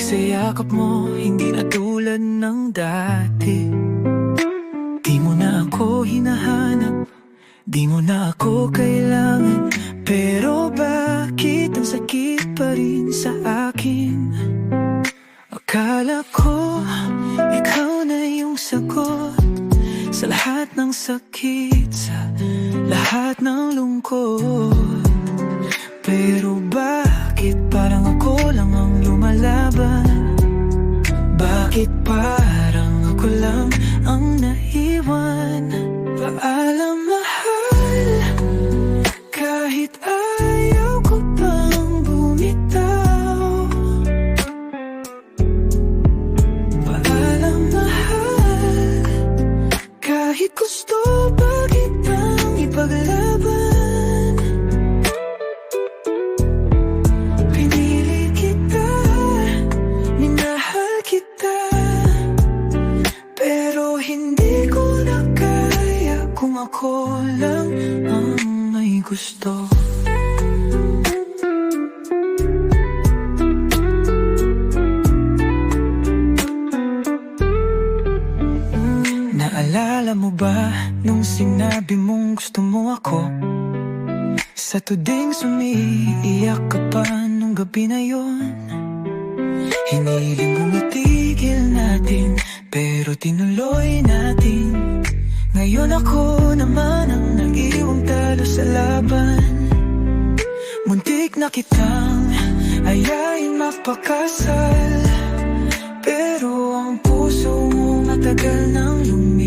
sa yakap mo, hindi na tulad ng dati. Di mo na ako hinahanap, di mo na ako kailangan. Pero bakit ang sakit pa rin sa akin? Akala ko, ikaw na yung sagot sa lahat ng sakit, sa lahat ng lungkot. Pero bakit parang ako lang ang lumalaban? Bakit parang ako lang ang naiwan? Paalam mahal, kahit ayaw ko pang bumitaw. Paalam mahal, kahit gusto pa kitang ipaglaban. Pinili kita, minahal kita, pero hindi ko na kaya kung ako lang ang may gusto. Naalala mo ba nung sinabi mong gusto mo ako? Sa tuding sumiiyak ka pa nung gabi na yon. Hiniling kong itigil natin, pero tinuloy natin. Ngayon ako naman ang nag-iwang talo sa laban. Muntik na kitang ayain mapakasal, pero ang puso mo matagal nang lumipas.